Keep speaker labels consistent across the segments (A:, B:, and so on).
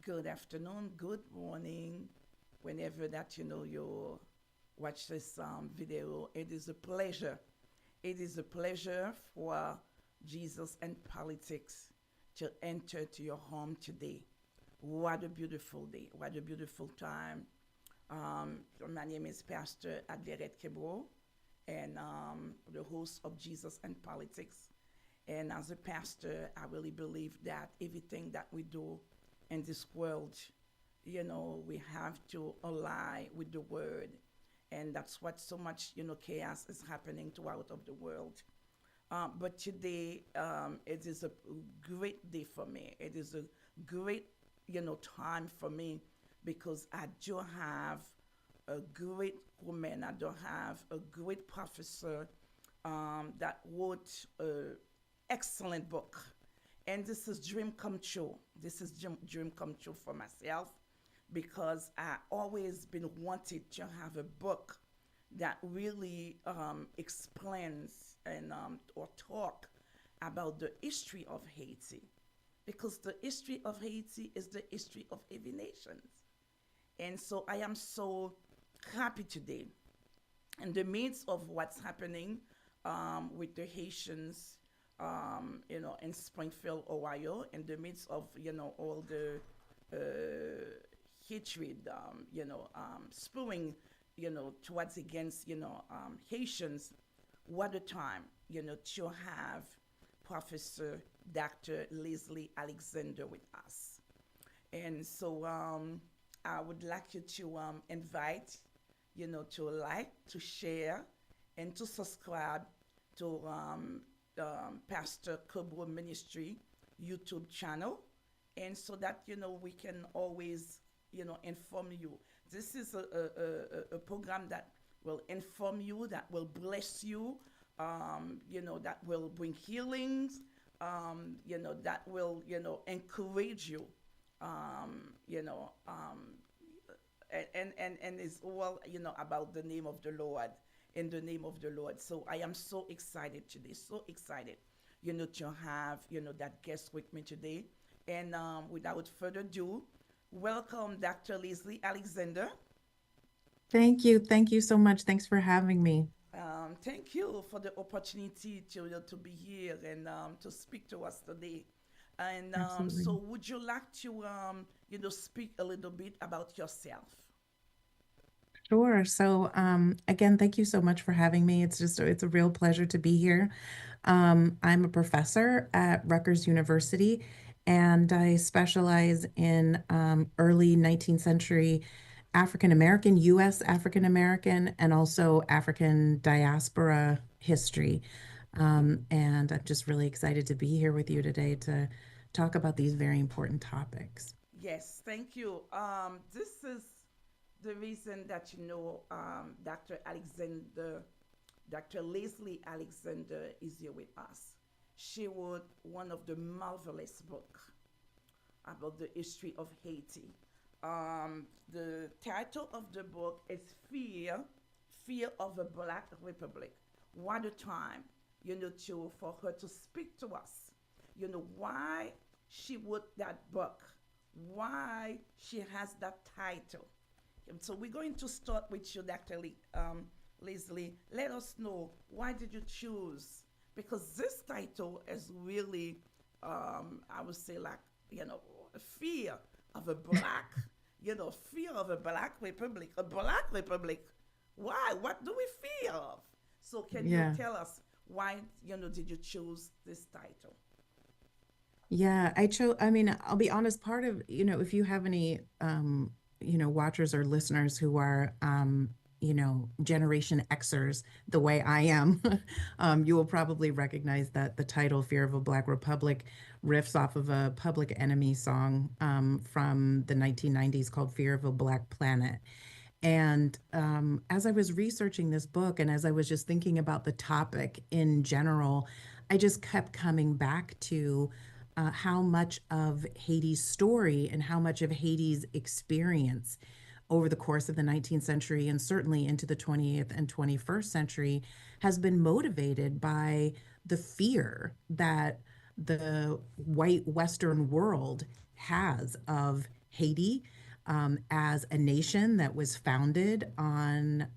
A: good afternoon, good morning, whenever that you watch this video. It is a pleasure. It is a pleasure for Jesus and politics to enter to your home today. What a beautiful day! What a beautiful time! My name is Pastor Adlerette Kébreau, and the host of Jesus and Politics. And as a pastor, I really believe that everything that we do in this world, we have to align with the word. And that's what so much, chaos is happening throughout of the world. But today, it is a great day for me. It is a great, time for me because I do have a great woman. I do have a great professor that wrote an excellent book. And this is dream come true. This is dream come true for myself because I always been wanted to have a book that really explains and or talk about the history of Haiti, because the history of Haiti is the history of every nation. And so I am so happy today in the midst of what's happening with the Haitians, in Springfield, Ohio, in the midst of, all the hatred, spewing, towards against, Haitians. What a time, to have Professor Dr. Leslie Alexander with us. And so I would like you to invite, to like, to share, and to subscribe to Pastor Kébreau Ministry YouTube channel, and so that we can always inform you. This is a program that will inform you, that will bless you, that will bring healings, that will encourage you, and it's all about the name of the Lord, in the name of the Lord. So I am so excited today, so excited, to have, that guest with me today. And without further ado, welcome Dr. Leslie Alexander.
B: Thank you. Thank you so much. Thanks for having me.
A: Thank you for the opportunity to be here and to speak to us today. And
B: Absolutely.
A: so would you like to, speak a little bit about yourself?
B: Sure. So, again, thank you so much for having me. It's a real pleasure to be here. I'm a professor at Rutgers University, and I specialize in early 19th century African American, U.S. African American, and also African diaspora history. And I'm just really excited to be here with you today to talk about these very important topics.
A: Yes, thank you. This is the reason that Dr. Alexander, Dr. Leslie Alexander is here with us. She wrote one of the marvelous books about the history of Haiti. The title of the book is Fear of a Black Republic. What a time, for her to speak to us. Why she wrote that book, why she has that title. So we're going to start with you, Dr. Leslie. Let us know, why did you choose? Because this title is really, I would say, like, fear of a black, fear of a black republic. A black republic. Why? What do we fear of? So can you
B: Yeah.
A: tell us why, did you choose this title?
B: Yeah, I mean, I'll be honest, part of, if you have any watchers or listeners who are Generation Xers, the way I am, you will probably recognize that the title Fear of a Black Republic riffs off of a Public Enemy song from the 1990s called Fear of a Black Planet. And as I was researching this book and as I was just thinking about the topic in general, I just kept coming back to how much of Haiti's story and how much of Haiti's experience over the course of the 19th century and certainly into the 20th and 21st century has been motivated by the fear that the white Western world has of Haiti as a nation that was founded on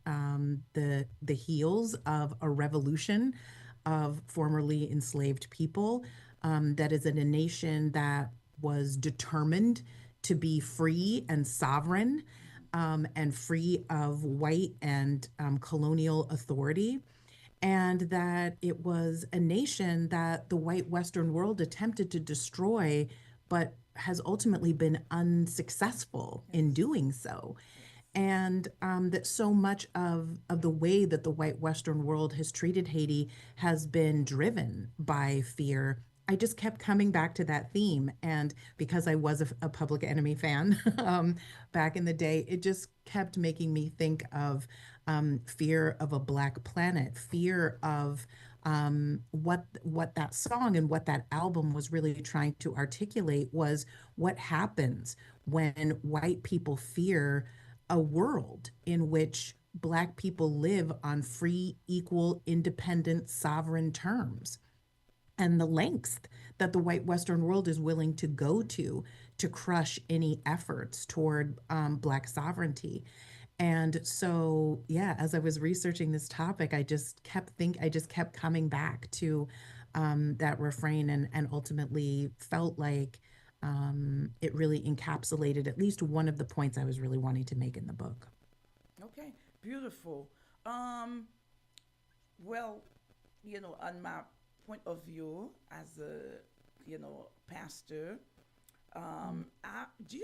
B: the heels of a revolution of formerly enslaved people. That is in a nation that was determined to be free and sovereign and free of white and colonial authority, and that it was a nation that the white Western world attempted to destroy, but has ultimately been unsuccessful in
A: Yes.
B: doing so.
A: Yes.
B: And that so much of the way that the white Western world has treated Haiti has been driven by fear. I just kept coming back to that theme. And because I was a Public Enemy fan back in the day, it just kept making me think of fear of a black planet, fear of what that song and what that album was really trying to articulate was what happens when white people fear a world in which Black people live on free, equal, independent, sovereign terms, and the lengths that the white Western world is willing to go to crush any efforts toward Black sovereignty. And so, yeah, as I was researching this topic, I just kept coming back to that refrain, and ultimately felt like it really encapsulated at least one of the points I was really wanting to make in the book.
A: Okay, beautiful. Um, well, on my point of view as a, pastor, I do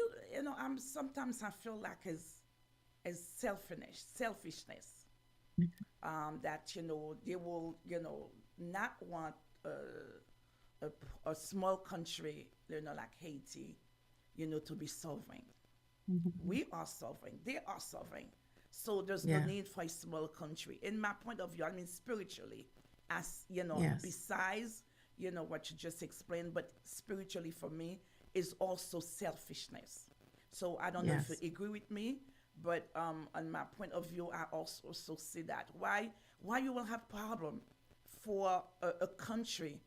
A: I'm sometimes I feel like as selfishness, that they will not want a, a small country like Haiti to be sovereign.
B: Mhm.
A: We are sovereign, they are sovereign, so there's no
B: Yeah.
A: need for a small country in my point of view. I mean, spiritually, as
B: Yes.
A: besides what you just explained, but spiritually for me is also selfishness. So I don't know if you
B: Yes.
A: agree with me, but on my point of view, I also see that why you will have problem for a country,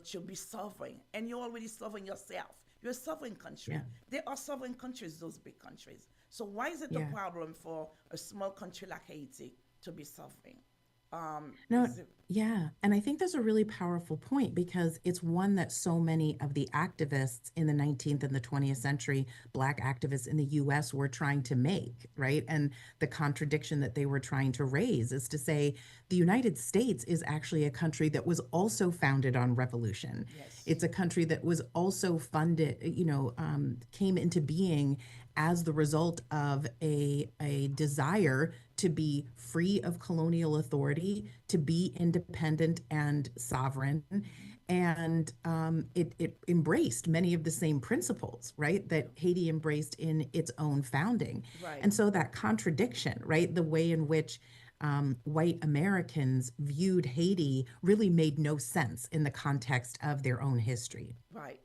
A: to be sovereign, and you're already sovereign yourself. You're a sovereign country.
B: Yeah.
A: There are sovereign countries, those big countries. So why is it a
B: Yeah.
A: problem for a small country like Haiti to be sovereign?
B: No,
A: Is it
B: yeah. And I think that's a really powerful point because it's one that so many of the activists in the 19th and the 20th century, Black activists in the US, were trying to make, right? And the contradiction that they were trying to raise is to say the United States is actually a country that was also founded on revolution.
A: yes,
B: It's a country that was also funded, came into being as the result of a desire to be free of colonial authority, to be independent and sovereign. And it embraced many of the same principles, right, that Haiti embraced in its own founding.
A: right,
B: And so that contradiction, right, the way in which white Americans viewed Haiti really made no sense in the context of their own history.
A: right,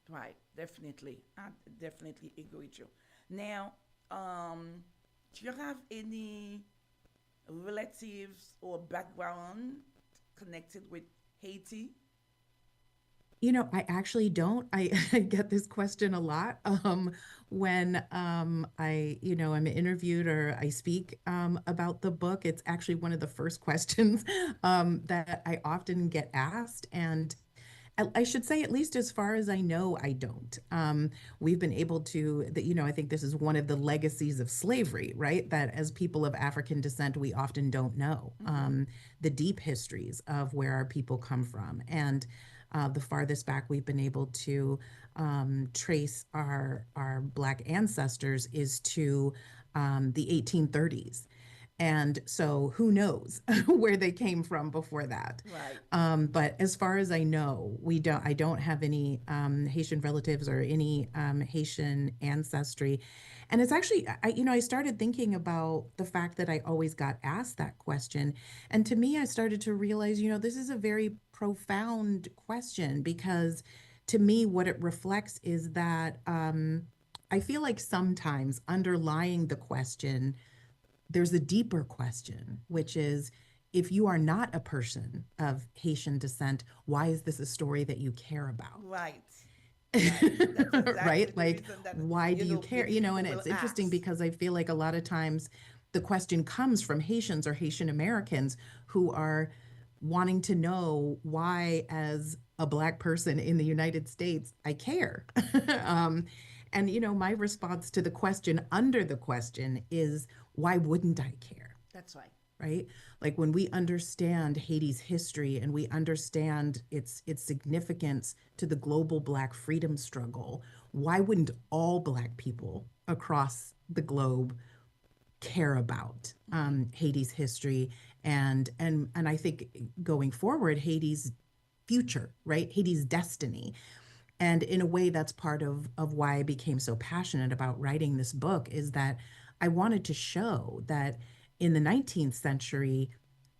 A: right. Definitely, I definitely agree with you. Now, do you have any relatives or background connected with Haiti?
B: I actually don't. I get this question a lot when I'm interviewed or I speak about the book. It's actually one of the first questions that I often get asked. And I should say, at least as far as I know, I don't. We've been able to, I think this is one of the legacies of slavery, right? That as people of African descent, we often don't know
A: Mm-hmm.
B: the deep histories of where our people come from. And the farthest back we've been able to trace our Black ancestors is to the 1830s. And so who knows where they came from before that.
A: Right.
B: But as far as I know, I don't have any Haitian relatives or any Haitian ancestry. And it's actually, I started thinking about the fact that I always got asked that question. And to me, I started to realize, this is a very profound question because to me, what it reflects is that I feel like sometimes underlying the question, there's a deeper question, which is if you are not a person of Haitian descent, why is this a story that you care about?
A: Right. Right. That's exactly
B: right?
A: the
B: Like,
A: reason that,
B: why do you care?
A: many
B: You know,
A: people
B: and
A: will
B: it's interesting
A: ask.
B: because I feel like a lot of times the question comes from Haitians or Haitian Americans who are wanting to know why, as a Black person in the United States, I care. um, and, you know, my response to the question under the question is, why wouldn't I care?
A: That's right.
B: Right? Like when we understand Haiti's history and we understand its significance to the global Black freedom struggle, why wouldn't all Black people across the globe care about Haiti's history and I think going forward, Haiti's future, right? Haiti's destiny. And in a way, that's part of why I became so passionate about writing this book is that I wanted to show that in the 19th century,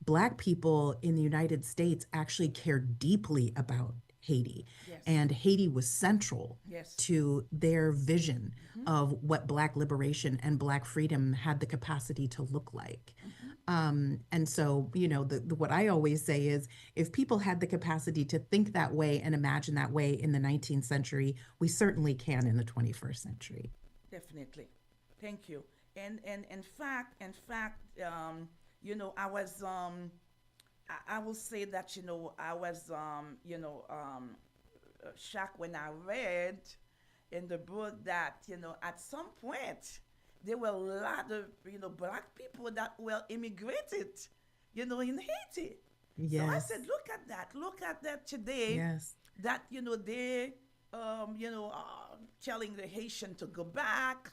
B: Black people in the United States actually cared deeply about Haiti.
A: Yes.
B: And Haiti was central
A: Yes.
B: to their vision
A: Mm-hmm.
B: of what Black liberation and Black freedom had the capacity to look like.
A: Mm-hmm.
B: And so, you know, what I always say is if people had the capacity to think that way and imagine that way in the 19th century, we certainly can in the 21st century.
A: Definitely. Thank you. And in fact, I was I will say that I was shocked when I read in the book that at some point there were a lot of Black people that were immigrated in Haiti. So I
B: Yes.
A: said, look at that today,
B: Yes.
A: that they telling the Haitian to go back,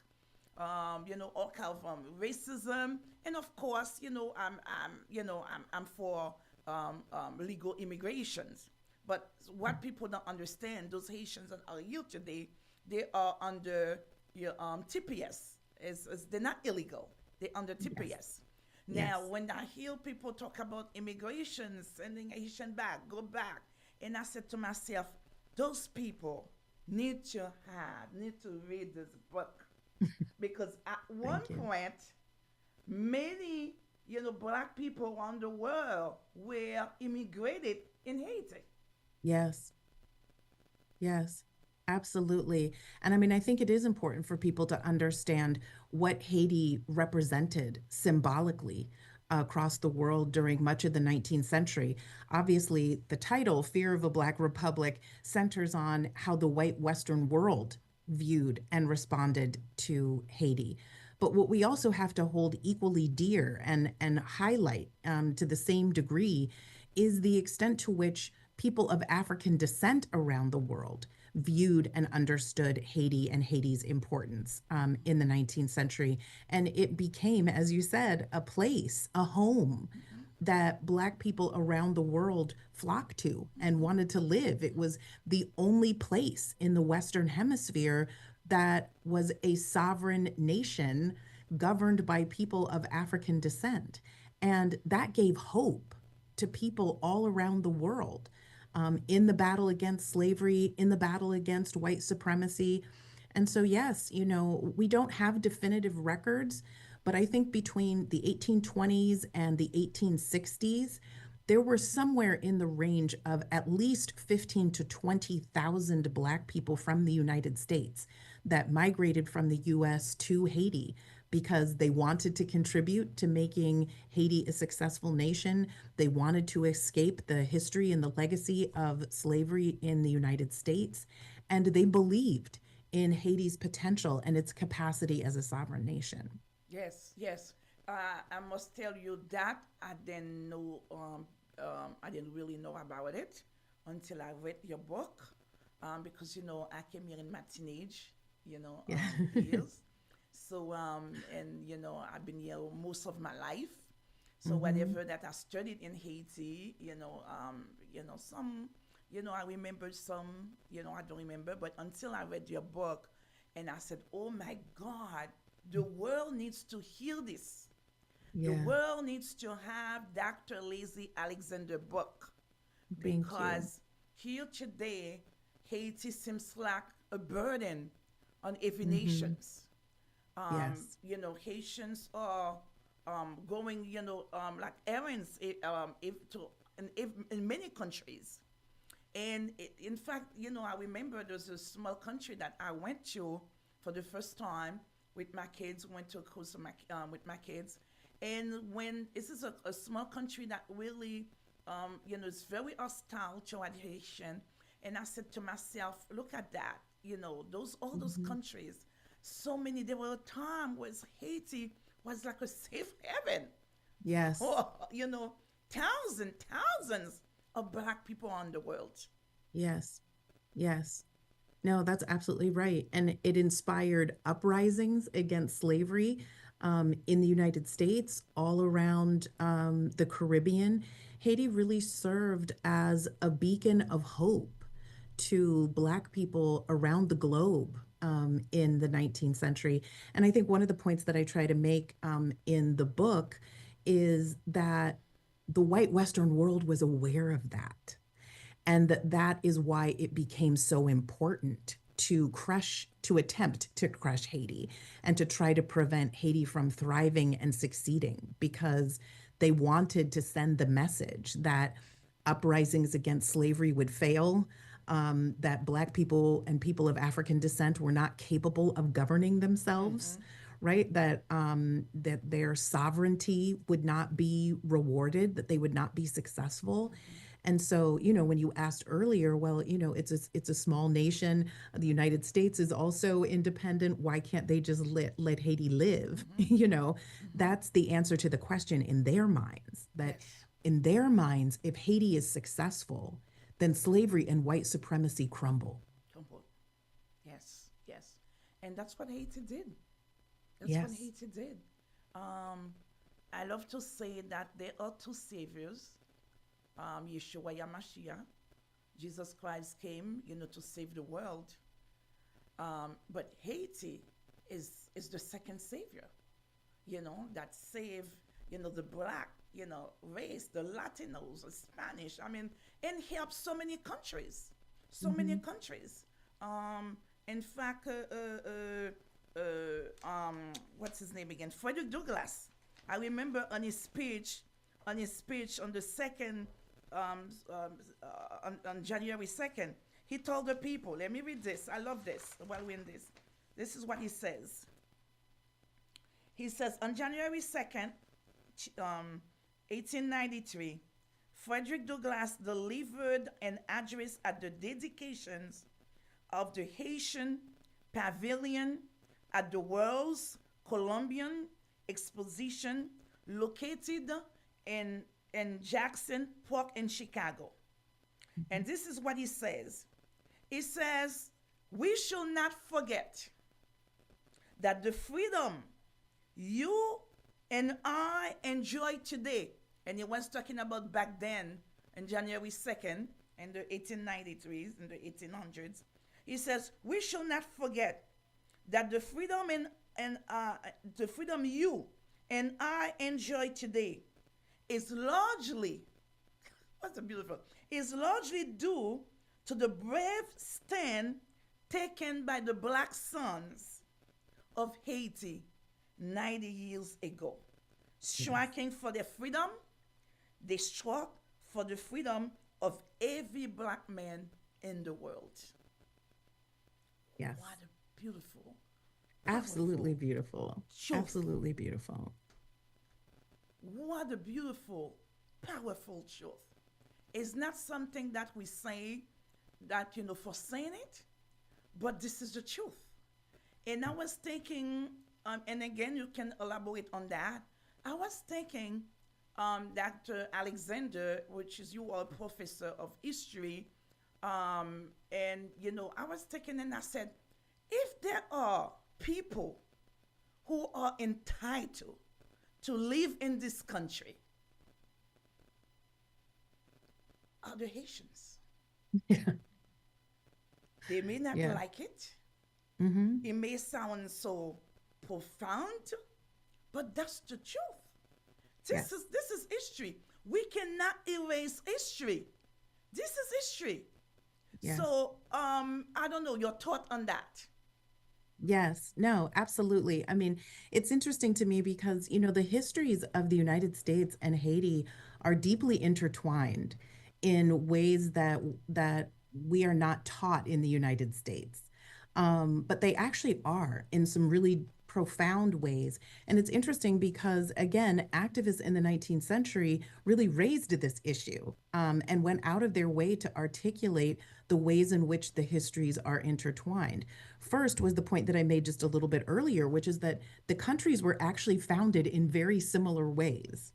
A: all kind of racism, and of course, I'm for legal immigrations. But what people don't understand, those Haitians that are here today, they are under TPS. They're not illegal. They're under
B: Yes.
A: TPS.
B: Yes.
A: Now, when I hear people talk about immigration, sending Haitian back, go back, and I said to myself, those people need to read this book because at one
B: Thank you.
A: point, many Black people around the world were immigrated in Haiti.
B: Yes. Yes, absolutely. And I mean, I think it is important for people to understand what Haiti represented symbolically across the world during much of the 19th century. Obviously, the title, Fear of a Black Republic, centers on how the white Western world viewed and responded to Haiti. But what we also have to hold equally dear and highlight to the same degree is the extent to which people of African descent around the world viewed and understood Haiti and Haiti's importance in the 19th century. And it became, as you said, a place, a home
A: Mm-hmm.
B: that Black people around the world flocked to and
A: Mm-hmm.
B: wanted to live. It was the only place in the Western Hemisphere that was a sovereign nation governed by people of African descent. And that gave hope to people all around the world in the battle against slavery, in the battle against white supremacy. And so, yes, you know, we don't have definitive records, but I think between the 1820s and the 1860s, there were somewhere in the range of at least 15 to 20,000 Black people from the United States that migrated from the US to Haiti because they wanted to contribute to making Haiti a successful nation. They wanted to escape the history and the legacy of slavery in the United States. And they believed in Haiti's potential and its capacity as a sovereign nation.
A: Yes, yes. I must tell you that I didn't know. I didn't really know about it until I read your book, because I came here in my teenage,
B: Yeah.
A: years. So and I've been here most of my life. So
B: Hmm.
A: whatever that I studied in Haiti, some, I remember some, I don't remember, but until I read your book, and I said, oh my God, the world needs to hear this. The
B: Yeah.
A: world needs to have Dr. Lazy Alexander book,
B: Thank you.
A: because here today, Haiti seems like a burden on every
B: Hmm.
A: nations.
B: Yes.
A: Haitians are going, like errands, if to in many countries, And in fact, I remember there's a small country that I went to for the first time with my kids. Went to a cruise with my kids, and when this is a small country that really, is very hostile toward Haitian. And I said to myself, look at that. Those all those
B: Mhm.
A: countries, so many. There were a time where Haiti was like a safe haven
B: Yes.
A: for thousands of black people on the world.
B: Yes. Yes. No, that's absolutely right. And it inspired uprisings against slavery in the United States, all around the Caribbean. Haiti really served as a beacon of hope to Black people around the globe in the 19th century. And I think one of the points that I try to make in the book is that the white Western world was aware of that, and that is why it became so important to attempt to crush Haiti and to try to prevent Haiti from thriving and succeeding, because they wanted to send the message that uprisings against slavery would fail, that Black people and people of African descent were not capable of governing themselves,
A: Mm-hmm.
B: right? That their sovereignty would not be rewarded, that they would not be successful.
A: Mm-hmm.
B: And so, when you asked earlier, well, it's a small nation. The United States is also independent. Why can't they just let Haiti live?
A: Mm-hmm. Mm-hmm.
B: That's the answer to the question in their minds. That
A: Yes.
B: in their minds, if Haiti is successful, then slavery and white supremacy crumble.
A: Come on. Yes. Yes. And that's what Haiti did. That's what
B: Yes.
A: Haiti did. Um, I love to say that there are two saviors, Yeshua Yamashiach. Jesus Christ came, to save the world. But Haiti is the second savior, that saved, the black, race, the Latinos, the Spanish. I mean, and helped so many countries, so many
B: Hmm.
A: countries. In fact, what's his name again? Frederick Douglass. I remember on the second, on January 2nd, he told the people, let me read this. I love this while we're in this. This is what he says. He says, on January 2nd, 1893, Frederick Douglass delivered an address at the dedications of the Haitian Pavilion at the World's Columbian Exposition located in Jackson Park in Chicago. And this is what he says. He says, we shall not forget that the freedom you and I enjoy today, and he was talking about back then, on January 2nd, in the 1893s, in the 1800s. He says, we shall not forget that the freedom you and I enjoy today is largely, what's the beautiful, is largely due to the brave stand taken by the black sons of Haiti 90 years ago.
B: Yes.
A: Striking for their freedom, they struck for the freedom of every black man in the world.
B: Yes.
A: What a beautiful,
B: Absolutely
A: powerful
B: beautiful.
A: truth.
B: Absolutely beautiful.
A: What a beautiful, powerful truth. It's not something that we say that, for saying it, but this is the truth. And I was thinking, and again, you can elaborate on that. I was thinking that Alexander, which is you are a professor of history, and I was thinking and I said, if there are people who are entitled to live in this country, are the Haitians. They may not
B: Yeah.
A: like it.
B: Hmm.
A: It may sound so profound, but that's the truth. This
B: Yes.
A: is this is history. We cannot erase history. This is history.
B: Yes.
A: So I don't know your thought on that.
B: Yes, no, absolutely. I mean, it's interesting to me because, the histories of the United States and Haiti are deeply intertwined in ways that we are not taught in the United States. But they actually are in some really profound ways. And it's interesting because, again, activists in the 19th century really raised this issue and went out of their way to articulate the ways in which the histories are intertwined. First was the point that I made just a little bit earlier, which is that the countries were actually founded in very similar ways.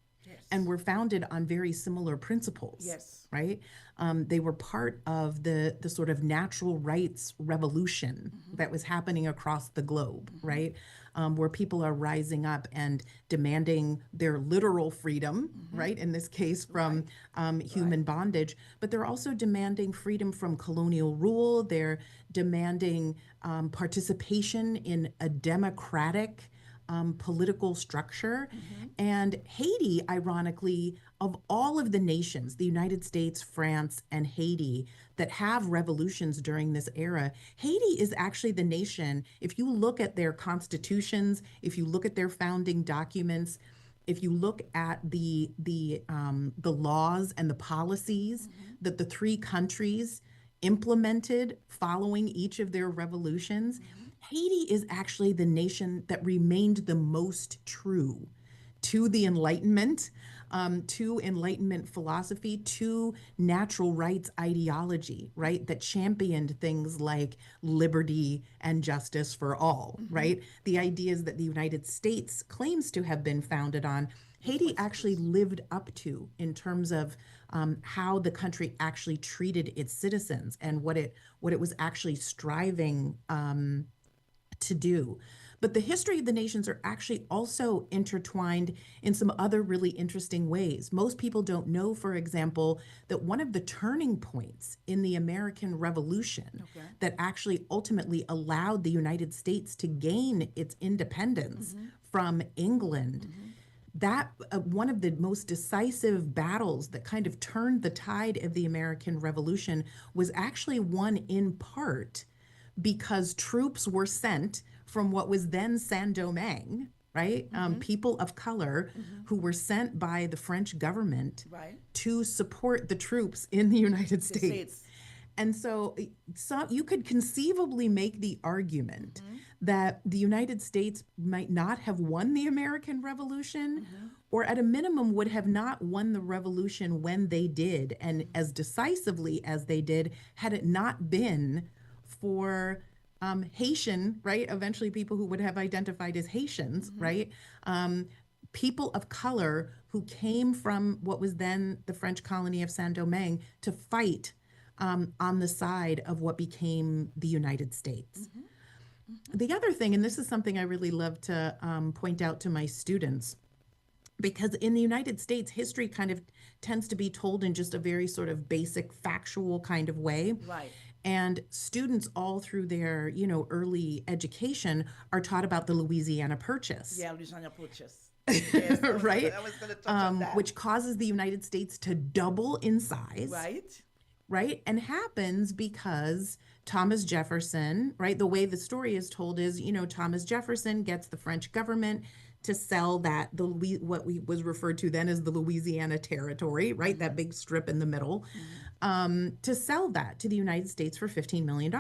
B: And were founded on very similar principles.
A: Yes.
B: Right? They were part of the sort of natural rights revolution that was happening across the globe, right? Where people are rising up and demanding their literal freedom, right? In this case, from human bondage, but they're also demanding freedom from colonial rule. They're demanding participation in a democratic political structure. And Haiti, ironically, of all of the nations, the United States, France, and Haiti, that have revolutions during this era, Haiti is actually the nation, if you look at their constitutions, if you look at their founding documents, if you look at the laws and the policies that the three countries implemented following each of their revolutions, Haiti is actually the nation that remained the most true to the Enlightenment, to Enlightenment philosophy, to natural rights ideology, right? That championed things like liberty and justice for all, right? The ideas that the United States claims to have been founded on, Haiti actually lived up to in terms of how the country actually treated its citizens and what it was actually striving to do. But the history of the nations are actually also intertwined in some other really interesting ways. Most people don't know, for example, that one of the turning points in the American Revolution that actually ultimately allowed the United States to gain its independence from England, that one of the most decisive battles that kind of turned the tide of the American Revolution was actually won in part because troops were sent from what was then Saint-Domingue, right? People of color who were sent by the French government to support the troops in the United States. And so you could conceivably make the argument that the United States might not have won the American Revolution, or at a minimum would have not won the revolution when they did, and as decisively as they did, had it not been for Haitian, right? Eventually people who would have identified as Haitians, right? People of color who came from what was then the French colony of Saint-Domingue to fight on the side of what became the United States. The other thing, and this is something I really love to point out to my students, because in the United States, history kind of tends to be told in just a very sort of basic factual kind of way.
A: Right.
B: And students all through their, early education are taught about the Louisiana Purchase.
A: Yeah, Louisiana Purchase. Yes,
B: right?
A: I was going to touch on that.
B: Which causes the United States to double in size.
A: Right.
B: Right? And happens because Thomas Jefferson, right? The way the story is told is, Thomas Jefferson gets the French government to sell what was referred to then as the Louisiana Territory, right? That big strip in the middle, to sell that to the United States for $15 million.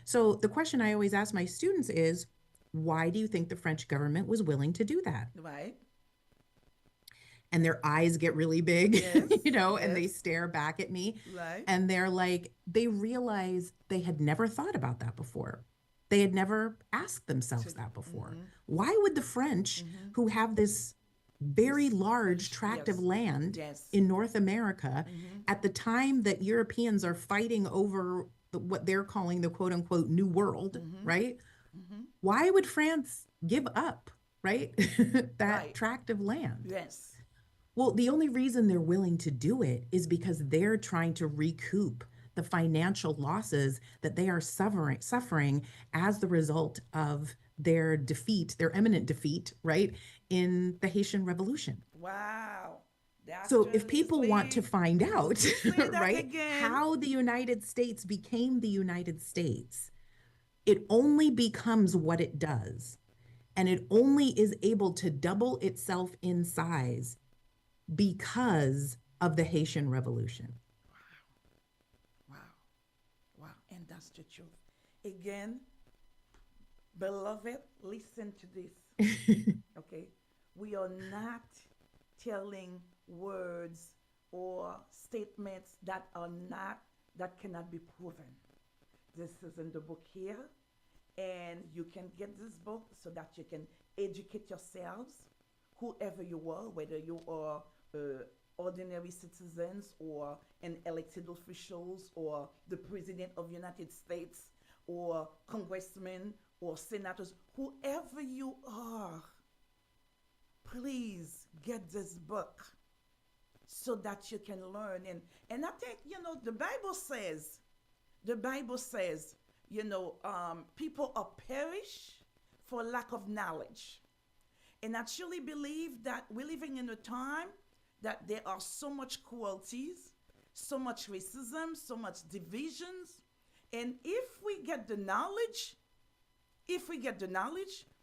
B: So the question I always ask my students is, why do you think the French government was willing to do that?
A: Right.
B: And their eyes get really big,
A: Yes,
B: and they stare back at me.
A: Right.
B: And they're like, they realize they had never thought about that before. They had never asked themselves that before. Why would the French, who have this very large tract of land in North America, at the time that Europeans are fighting over what they're calling the quote unquote New World, right? Why would France give up, right? that tract of land?
A: Yes.
B: Well, the only reason they're willing to do it is because they're trying to recoup the financial losses that they are suffering as the result of their defeat, their imminent defeat, right, in the Haitian Revolution.
A: Wow.
B: So if people want to find out, right,
A: again.
B: how the United States became the United States, it only becomes what it does. And it only is able to double itself in size because of the Haitian Revolution.
A: That's the truth. Again, beloved, listen to this. Okay? We are not telling words or statements that cannot be proven. This is in the book here, and you can get this book so that you can educate yourselves, whoever you are, whether you are ordinary citizens or an elected officials or the president of the United States or congressmen or senators, whoever you are, please get this book so that you can learn. And I think, the Bible says, people are perish for lack of knowledge. And I truly believe that we're living in a time that there are so much cruelties, so much racism, so much divisions. And if we get the knowledge,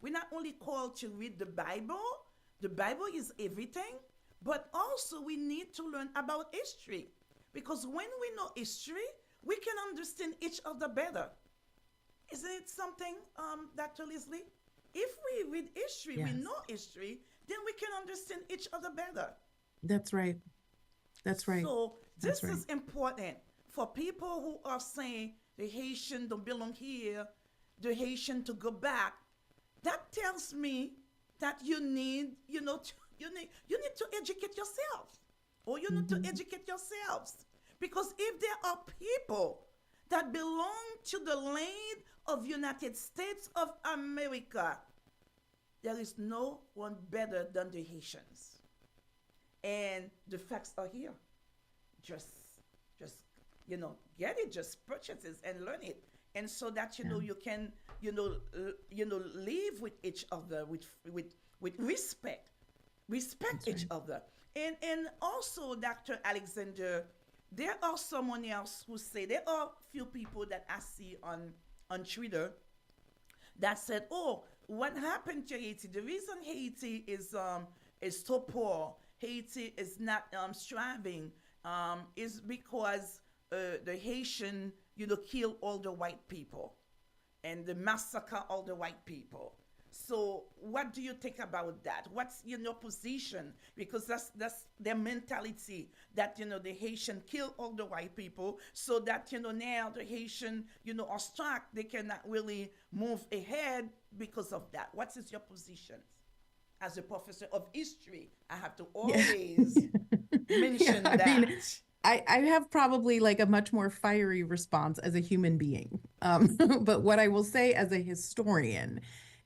A: we're not only called to read the Bible is everything, but also we need to learn about history. Because when we know history, we can understand each other better. Isn't it something, Dr. Leslie? If we read history,
B: Yes.
A: we know history, then we can understand each other better.
B: That's right. That's right.
A: So this
B: That's right.
A: is important for people who are saying the Haitian don't belong here, the Haitian to go back. That tells me that you need, you need to educate yourself, or you need to educate yourselves, because if there are people that belong to the land of United States of America, there is no one better than the Haitians. And the facts are here. Just get it, just purchase it and learn it. And so that, you can, live with each other with respect. Respect each other. And also, Dr. Alexander, there are someone else who say, there are few people that I see on Twitter that said, oh, what happened to Haiti? The reason Haiti is so poor, Haiti is not striving, is because the Haitian, kill all the white people and they massacre all the white people. So what do you think about that? What's your position? Because that's their mentality, that the Haitian kill all the white people, so that now the Haitian are stuck. They cannot really move ahead because of that. What is your position? As a professor of history, I have to always mention that.
B: I mean, I have probably like a much more fiery response as a human being. But what I will say as a historian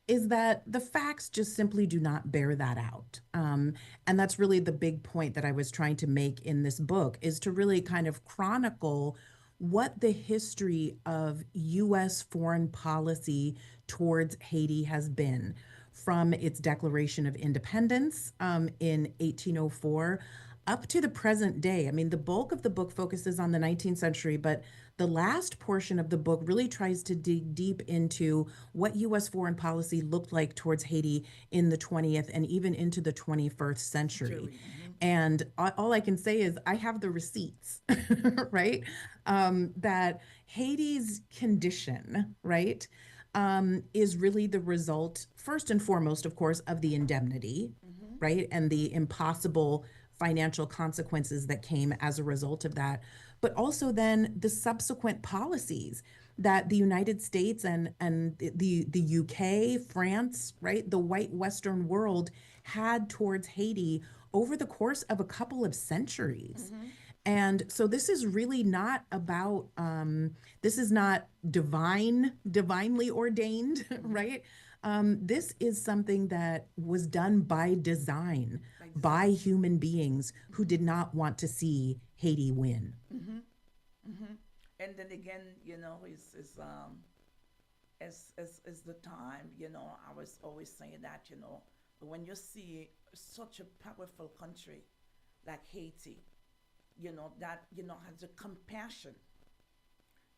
B: is that the facts just simply do not bear that out. And that's really the big point that I was trying to make in this book, is to really kind of chronicle what the history of U.S. foreign policy towards Haiti has been from its Declaration of Independence in 1804 up to the present day. I mean, the bulk of the book focuses on the 19th century, but the last portion of the book really tries to dig deep into what U.S. foreign policy looked like towards Haiti in the 20th and even into the 21st century. And all I can say is I have the receipts, right? That Haiti's condition, right, is really the result, first and foremost, of course, of the indemnity, right, and the impossible financial consequences that came as a result of that, but also then the subsequent policies that the United States and the UK, France, right, the white Western world had towards Haiti over the course of a couple of centuries. And so this is really not about, this is not divinely ordained, right? This is something that was done by design by human beings who did not want to see Haiti win.
A: And then again, is the time, I was always saying that, when you see such a powerful country like Haiti, that, has the compassion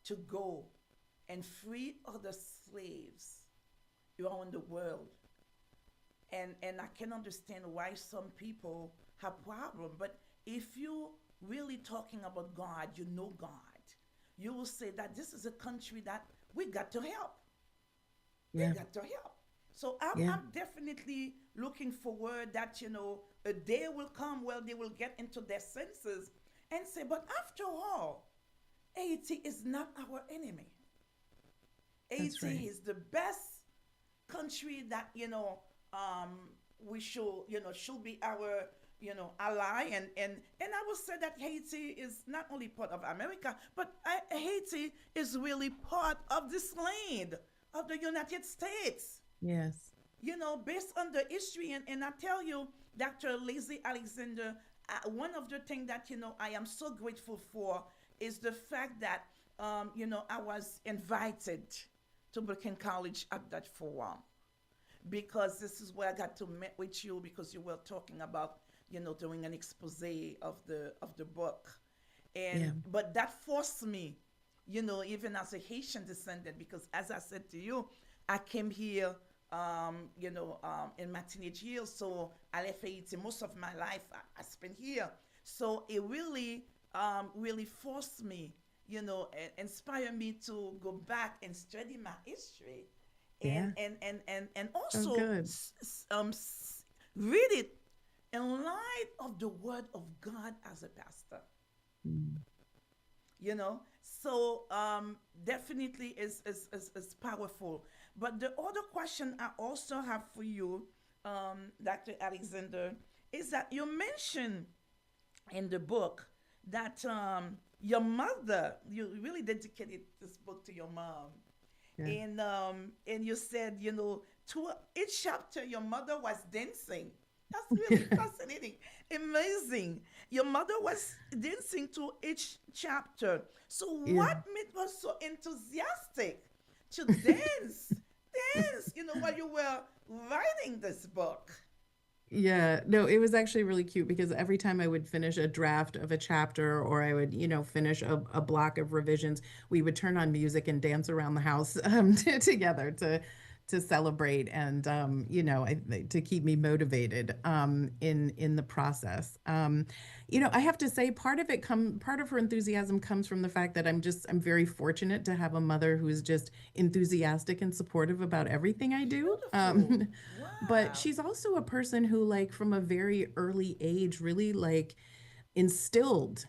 A: to go and free other slaves around the world. And I can understand why some people have problem, but if you really talking about God, you know God. you will say that this is a country that we got to help. We
B: Yeah.
A: got to help. So I'm,
B: Yeah.
A: I'm definitely looking forward that, a day will come where they will get into their senses and say, but after all, Haiti is not our enemy.
B: That's
A: Haiti
B: right.
A: is the best country that, we should, should be our, ally. And I will say that Haiti is not only part of America, but Haiti is really part of this land of the United States.
B: Yes.
A: Based on the history. And I tell you, Dr. Lazy Alexander, one of the things that, I am so grateful for is the fact that, I was invited to Brooklyn College at that forum because this is where I got to meet with you because you were talking about, doing an expose of the book.
B: Yeah.
A: And but that forced me, even as a Haitian descendant, because as I said to you, I came here in my teenage years. So I left Haiti. Most of my life I spent here. So it really, really forced me, inspired me to go back and study my history,
B: Yeah.
A: and
B: Oh,
A: also
B: good.
A: read it in light of the Word of God as a pastor.
B: Mm.
A: So definitely is powerful. But the other question I also have for you, Dr. Alexander, is that you mentioned in the book that your mother, you really dedicated this book to your mom,
B: Yeah.
A: and you said, to each chapter your mother was dancing. That's really fascinating, amazing. Your mother was dancing to each chapter. So
B: Yeah.
A: what made her so enthusiastic to dance, while you were writing this book?
B: Yeah, no, it was actually really cute because every time I would finish a draft of a chapter or I would, finish a block of revisions, we would turn on music and dance around the house together to celebrate and to keep me motivated in the process. I have to say part of her enthusiasm comes from the fact that I'm very fortunate to have a mother who is just enthusiastic and supportive about everything I do.
A: Beautiful.
B: But
A: Wow.
B: she's also a person who, like, from a very early age, really like instilled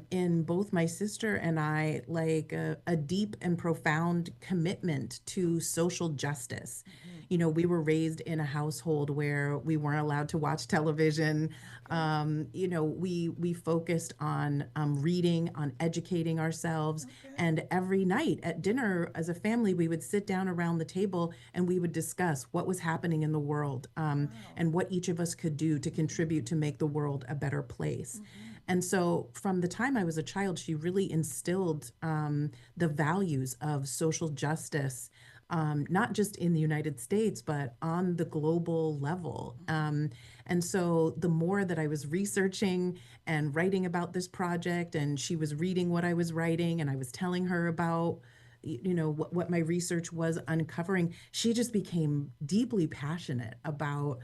B: in both my sister and I like a deep and profound commitment to social justice.
A: Hmm.
B: We were raised in a household where we weren't allowed to watch television.
A: Okay.
B: We focused on reading, on educating ourselves,
A: Okay.
B: and every night at dinner as a family, we would sit down around the table and we would discuss what was happening in the world,
A: Wow.
B: and what each of us could do to contribute to make the world a better place.
A: Hmm.
B: And so, from the time I was a child, she really instilled the values of social justice, not just in the United States, but on the global level. And so, the more that I was researching and writing about this project, and she was reading what I was writing, and I was telling her about what my research was uncovering, she just became deeply passionate about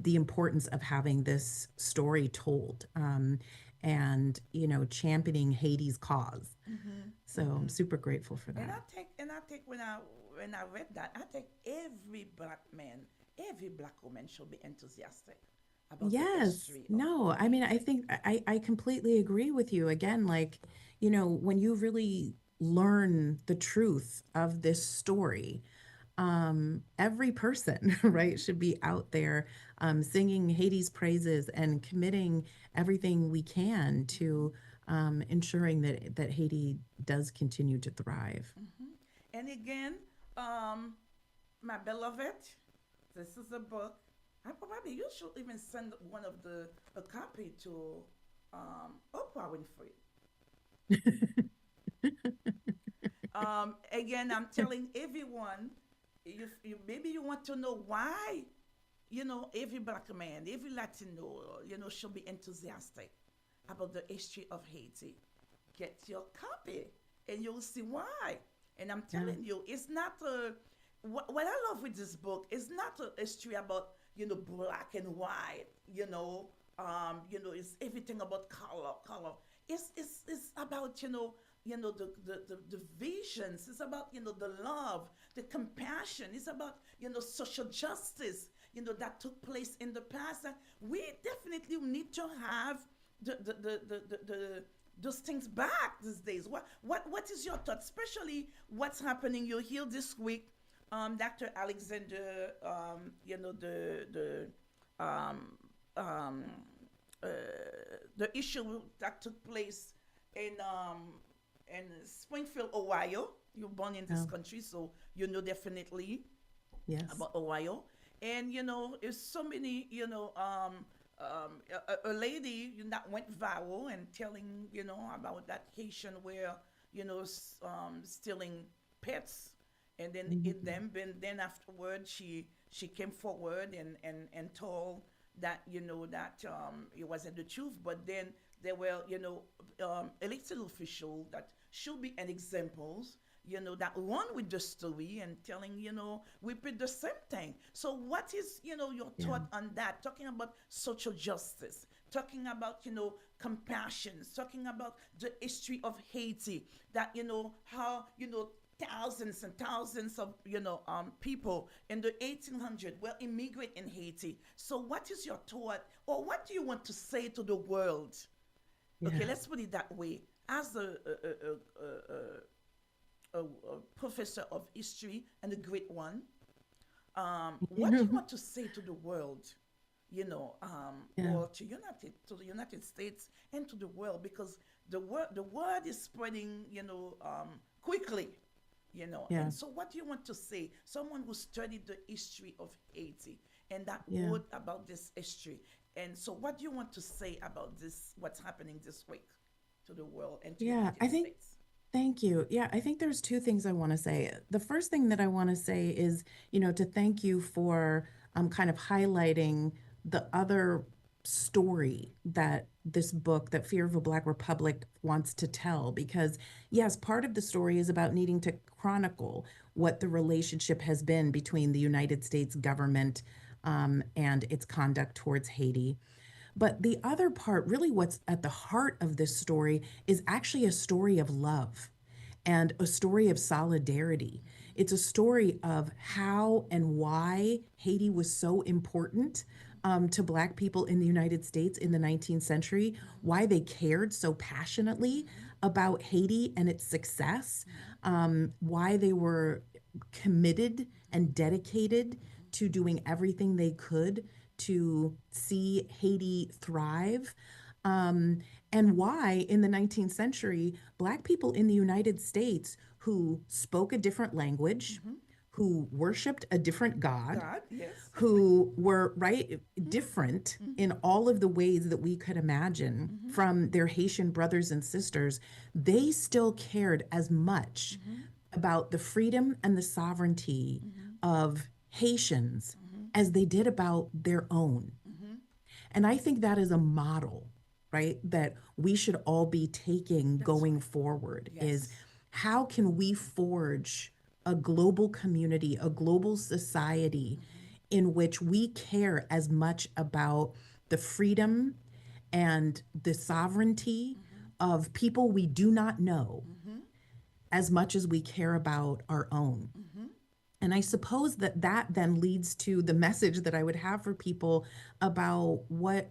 B: the importance of having this story told, and championing Haiti's cause.
A: Hmm.
B: So I'm
A: Hmm.
B: super grateful for
A: And
B: that.
A: I think when I read that, I think every black man, every black woman should be enthusiastic about the
B: Yes,
A: history
B: no,
A: of
B: I mean, I
A: Haiti.
B: think I completely agree with you. Again, like, when you really learn the truth of this story, every person, right, should be out there singing Haiti's praises and committing everything we can to ensuring that Haiti does continue to thrive.
A: Hmm. And again, um, my beloved, this is a book. I probably you should even send one of the a copy to Oprah Winfrey. Again, I'm telling everyone, if you, maybe you want to know why, every black man, every Latino, should be enthusiastic about the history of Haiti. Get your copy, and you'll see why. And I'm
B: Yeah,
A: telling you, it's not a. What I love with this book is not a history about black and white. It's everything about color. It's about the visions. It's about, the love, the compassion. It's about, social justice, that took place in the past. And we definitely need to have those things back these days. What is your thought, especially what's happening? You hear this week, Dr. Alexander, um, um, uh, the issue that took place in Springfield, Ohio. You're born in this
B: Oh,
A: country, so you know definitely
B: yes.
A: about Ohio. And there's so many, a lady that went viral and telling, about that Haitian where, stealing pets and then eat
B: Mhm.
A: them. And then afterward, she came forward and told that, that it wasn't the truth. But then there were, elected officials that should be an examples, that run with the story and telling, we did the same thing. So what is, your
B: Yeah.
A: thought on that? Talking about social justice, talking about, compassion, talking about the history of Haiti, that, how, thousands and thousands of, people in the 1800s were immigrant in Haiti. So what is your thought, or what do you want to say to the world? Okay,
B: Yeah.
A: let's put it that way. As a professor of history and a great one, what do you want to say to the world,
B: Yeah.
A: or to the United States and to the world, because the word is spreading, quickly,
B: Yeah.
A: and so what do you want to say? Someone who studied the history of Haiti and that
B: Yeah.
A: wrote about this history, and so what do you want to say about this? What's happening this week to the world and to
B: Yeah.
A: United States?
B: Thank you. Yeah, I think there's two things I want to say. The first thing that I want to say is, to thank you for kind of highlighting the other story that this book, that Fear of a Black Republic, wants to tell. Because, yes, part of the story is about needing to chronicle what the relationship has been between the United States government and its conduct towards Haiti. But the other part, really what's at the heart of this story, is actually a story of love and a story of solidarity. It's a story of how and why Haiti was so important to Black people in the United States in the 19th century, why they cared so passionately about Haiti and its success, why they were committed and dedicated to doing everything they could to see Haiti thrive. Um, and why, in the 19th century, Black people in the United States who spoke a different language, who worshiped a different God,
A: God, yes.
B: who were right different in all of the ways that we could imagine from their Haitian brothers and sisters, they still cared as much about the freedom and the sovereignty of Haitians as they did about their own. And I think that is a model, right, that we should all be taking
A: That's
B: going
A: right.
B: forward is
A: Yes.
B: how can we forge a global community, a global society in which we care as much about the freedom and the sovereignty of people we do not know as much as we care about our own. And I suppose that that then leads to the message that I would have for people about what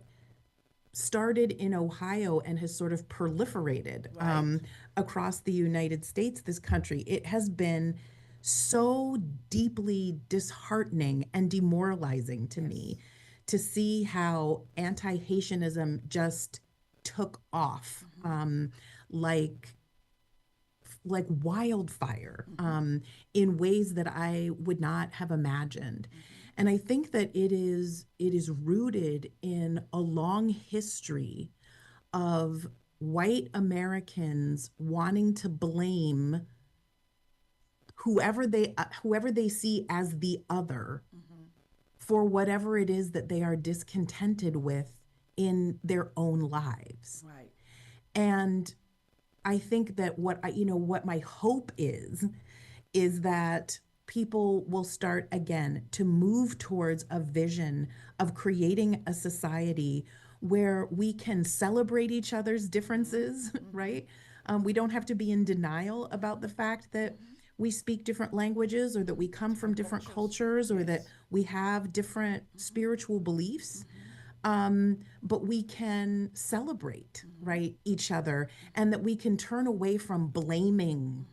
B: started in Ohio and has sort of proliferated
A: Right.
B: across the United States, this country. It has been so deeply disheartening and demoralizing to me
A: Yes.
B: to see how anti Haitianism just took off like wildfire in ways that I would not have imagined. And I think that it is rooted in a long history of white Americans wanting to blame whoever they see as the other for whatever it is that they are discontented with in their own lives.
A: Right.
B: And I think that what my hope is that people will start again to move towards a vision of creating a society where we can celebrate each other's differences, right? We don't have to be in denial about the fact that we speak different languages, or that we come from different cultures, or that we have different spiritual beliefs. But we can celebrate, right, each other, and that we can turn away from blaming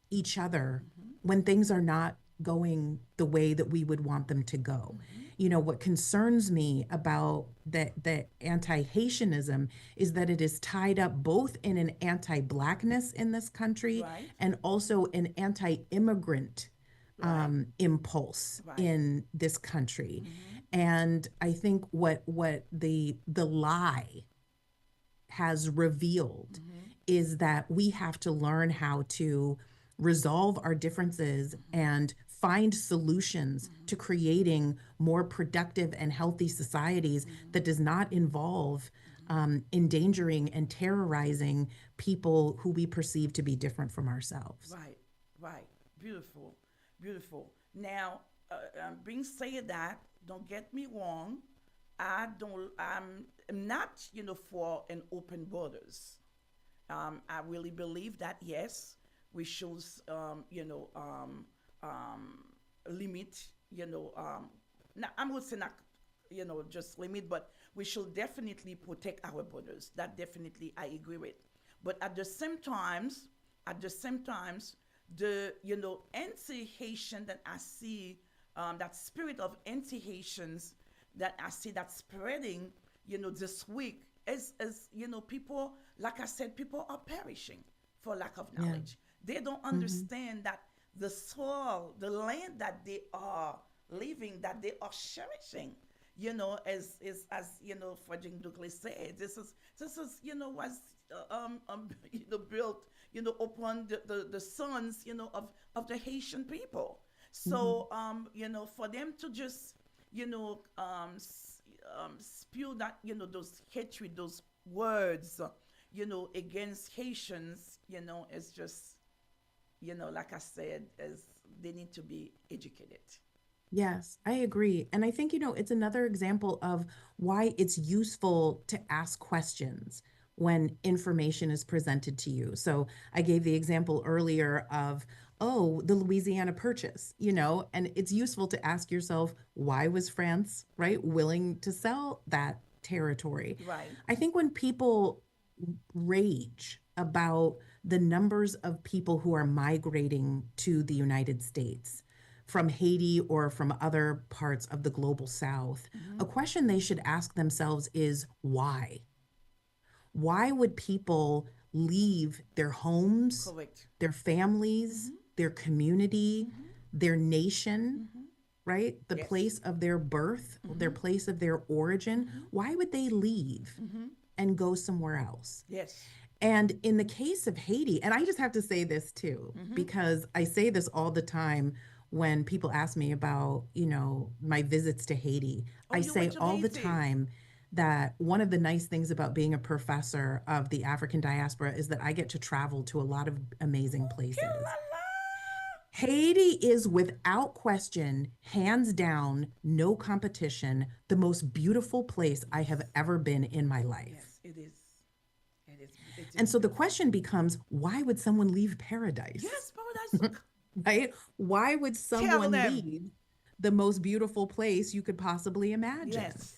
B: each other when things are not going the way that we would want them to go. You know, what concerns me about the anti-Haitianism is that it is tied up both in an anti-Blackness in this country
A: Right.
B: and also an anti-immigrant
A: Right.
B: impulse
A: Right.
B: in this country. And I think what the lie has revealed is that we have to learn how to resolve our differences and find solutions to creating more productive and healthy societies that does not involve endangering and terrorizing people who we perceive to be different from ourselves.
A: Right, right. Beautiful, beautiful. Now, being said that, don't get me wrong. I'm not, for an open borders. I really believe that yes, we should, limit, not, I would say not, just limit, but we should definitely protect our borders. That definitely I agree with. But at the same times, the anti-Haitian that I see, that spirit of anti-Haitians that I see that spreading, this week, as people, like I said, people are perishing for lack of knowledge. They don't understand that the soil, the land that they are living, that they are cherishing, as Frederick Douglass said, this is was built, upon the sons, of the Haitian people. So, for them to just, spew that, those hatred, those words, against Haitians, it's just, like I said, as they need to be educated.
B: Yes, I agree. And I think, it's another example of why it's useful to ask questions when information is presented to you. So I gave the example earlier of, oh, the Louisiana Purchase, and it's useful to ask yourself, why was France, right, willing to sell that territory?
A: Right.
B: I think when people rage about the numbers of people who are migrating to the United States from Haiti or from other parts of the global South, a question they should ask themselves is why? Why would people leave their homes,
A: Correct.
B: their families, their community, their nation, right? The
A: Yes.
B: place of their birth, their place of their origin? Why would they leave and go somewhere else?
A: Yes.
B: And in the case of Haiti, and I just have to say this too, because I say this all the time when people ask me about, my visits to Haiti.
A: Oh,
B: I
A: you
B: say
A: went to
B: all the
A: Haiti.
B: time that one of the nice things about being a professor of the African diaspora is that I get to travel to a lot of amazing places. Haiti is without question, hands down, no competition, the most beautiful place I have ever been in my life.
A: Yes, it is. It is. It is
B: And so the
A: beautiful.
B: question becomes, why would someone leave paradise?
A: Yes, paradise.
B: Right? Why would
A: Tell
B: someone
A: them.
B: leave the most beautiful place you could possibly imagine?
A: Yes.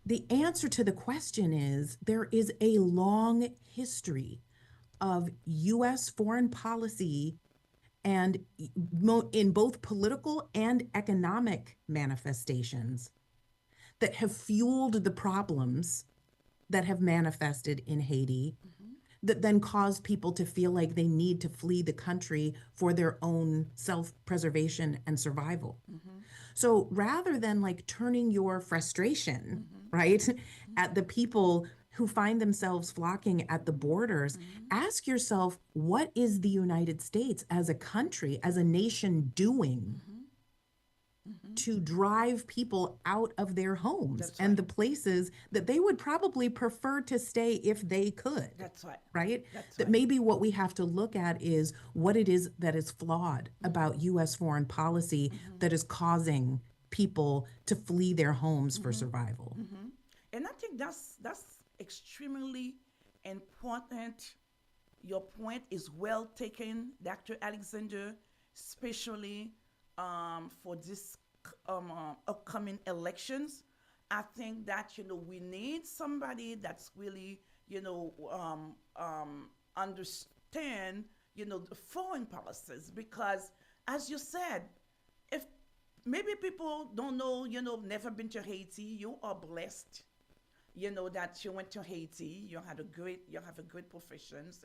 B: The answer to the question is there is a long history of U.S. foreign policy and in both political and economic manifestations that have fueled the problems that have manifested in Haiti, that then cause people to feel like they need to flee the country for their own self-preservation and survival. So rather than like turning your frustration, right, at the people who find themselves flocking at the borders, ask yourself, what is the United States as a country, as a nation doing to drive people out of their homes
A: That's
B: and
A: right.
B: the places that they would probably prefer to stay if they could?
A: That's right.
B: Right?
A: That's
B: That
A: right.
B: maybe what we have to look at is what it is that is flawed about U.S. foreign policy that is causing people to flee their homes for survival.
A: And I think that's extremely important, your point is well taken, Dr. Alexander, especially for this upcoming elections. I think that we need somebody that's really understand the foreign policies, because as you said, if maybe people don't know, never been to Haiti, you are blessed, that you went to Haiti, you have a great professions,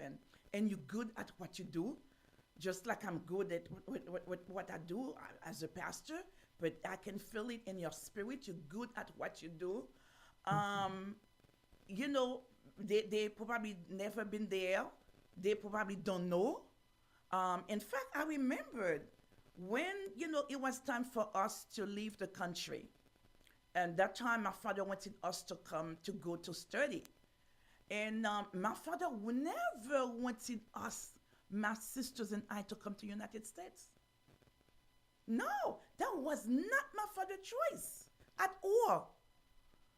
A: and you're good at what you do, just like I'm good at what I do as a pastor, but I can feel it in your spirit. You're good at what you do. They probably never been there. They probably don't know. In fact, I remembered when, it was time for us to leave the country. And that time, my father wanted us to go to study. And my father never wanted us, my sisters and I, to come to the United States. No, that was not my father's choice at all.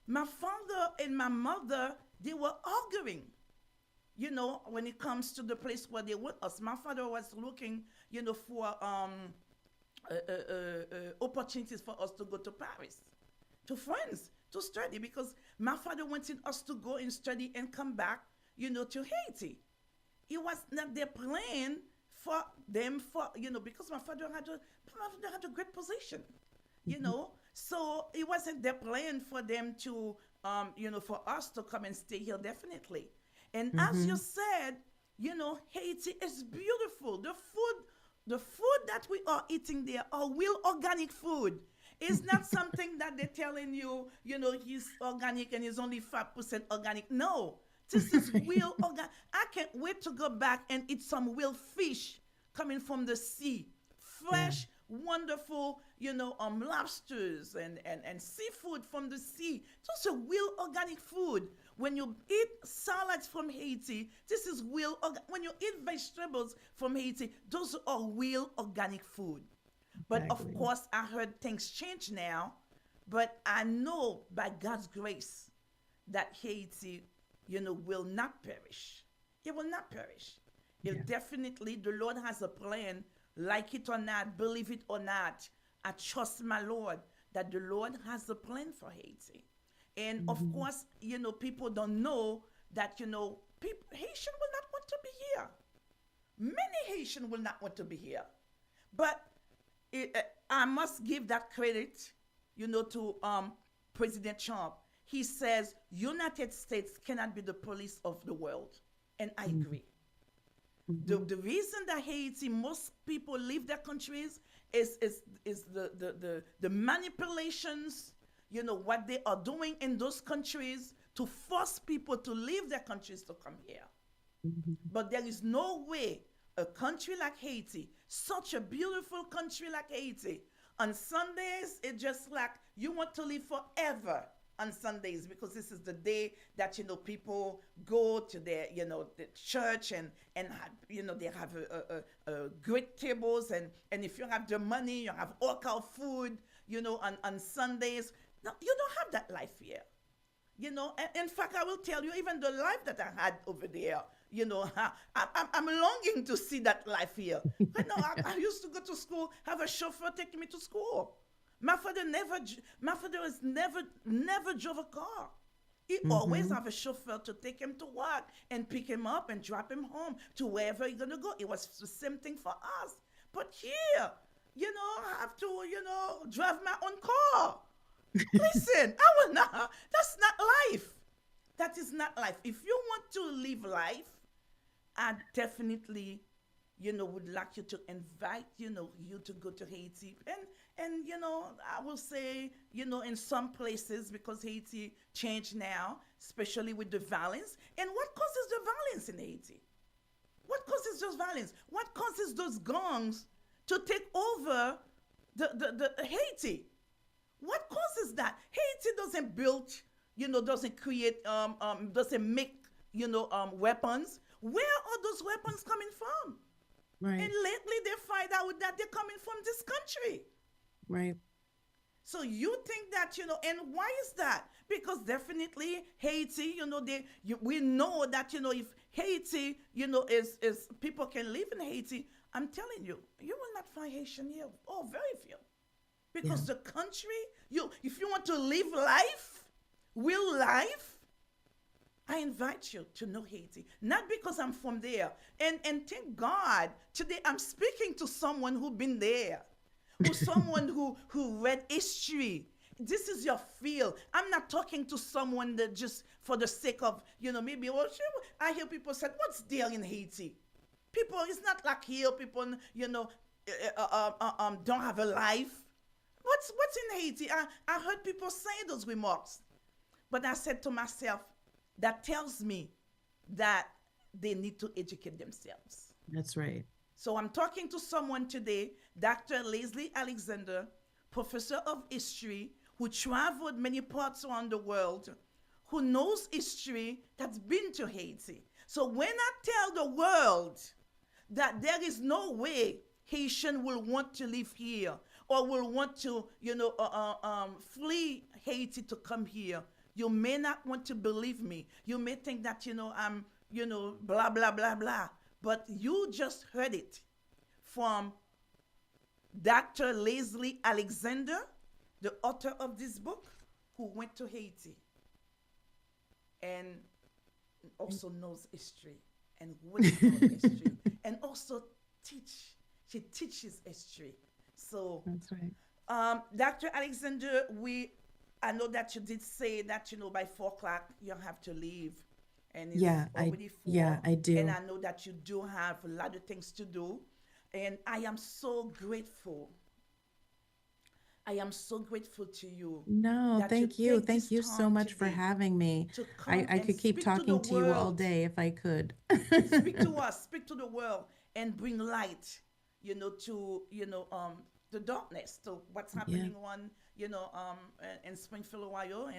A: My father and my mother, they were arguing, when it comes to the place where they want us. My father was looking, for opportunities for us to go to Paris, to France, to study, because my father wanted us to go and study and come back, to Haiti. It was not their plan for them, because my father had a great position, so it wasn't their plan for them to, for us to come and stay here, definitely. And as you said, Haiti is beautiful. The food that we are eating there are real organic food. It's not something that they're telling you, he's organic and he's only 5% organic. No, this is real organic. I can't wait to go back and eat some real fish coming from the sea. Fresh, wonderful, lobsters and seafood from the sea. Those are real organic food. When you eat salads from Haiti, this is real. When you eat vegetables from Haiti, those are real organic food. But of course, I heard things change now. But I know by God's grace that Haiti, will not perish. It will not perish. It definitely, the Lord has a plan. Like it or not, believe it or not, I trust my Lord that the Lord has a plan for Haiti. And of course, people don't know that, Haitian will not want to be here. Many Haitian will not want to be here. But I must give that credit, to President Trump. He says, United States cannot be the police of the world. And I agree. The reason that Haiti, most people leave their countries is the manipulations, what they are doing in those countries to force people to leave their countries to come here. But there is no way a country like Haiti, such a beautiful country like Haiti, on Sundays, it's just like you want to live forever on Sundays, because this is the day that, people go to their, the church and they have a great tables, and if you have the money, you have all kind of food, on Sundays. No, you don't have that life here. In fact, I will tell you, even the life that I had over there, I'm longing to see that life here. I used to go to school, have a chauffeur take me to school. My father has never drove a car. He always have a chauffeur to take him to work and pick him up and drop him home to wherever he's gonna go. It was the same thing for us. But here, I have to, drive my own car. Listen, I will not. That's not life. That is not life. If you want to live life, I definitely, would like you to invite, you to go to Haiti. And I will say, in some places, because Haiti changed now, especially with the violence. And what causes the violence in Haiti? What causes those violence? What causes those gangs to take over the Haiti? What causes that? Haiti doesn't build, doesn't create, doesn't make, weapons. Where are those weapons coming from?
B: Right.
A: And lately they find out that they're coming from this country.
B: Right.
A: So you think that, and why is that? Because definitely Haiti, we know that, if Haiti, is people can live in Haiti, I'm telling you, you will not find Haitian here. Oh, very few.
B: Yeah.
A: Because the country, if you want to live life, real life, I invite you to know Haiti. Not because I'm from there. And thank God, today I'm speaking to someone who's been there, who's someone who read history. This is your field. I'm not talking to someone that just for the sake of, maybe, well, I hear people say, what's there in Haiti? People, it's not like here, people, don't have a life. What's in Haiti? I heard people say those remarks. But I said to myself, that tells me that they need to educate themselves.
B: That's right.
A: So I'm talking to someone today, Dr. Leslie Alexander, professor of history, who traveled many parts around the world, who knows history, that's been to Haiti. So when I tell the world that there is no way Haitian will want to live here or will want to, flee Haiti to come here, you may not want to believe me. You may think that, I'm, blah, blah, blah, blah. But you just heard it from Dr. Leslie Alexander, the author of this book, who went to Haiti and also knows history and would know history and also she teaches history. So
B: That's right.
A: Dr. Alexander, I know that you did say that, by 4:00 you have to leave. And it's already 4.
B: I do.
A: And I know that you do have a lot of things to do. And I am so grateful. I am so grateful to you.
B: No,
A: that
B: thank
A: you
B: you.
A: take
B: Thank
A: this
B: you so
A: time
B: much for
A: today
B: having me.
A: to come
B: I
A: and
B: could keep
A: speak to
B: talking
A: the
B: to you all
A: world.
B: day if I could.
A: Speak to us, speak to the world, and bring light, to the darkness, to what's happening on, in Springfield, Ohio,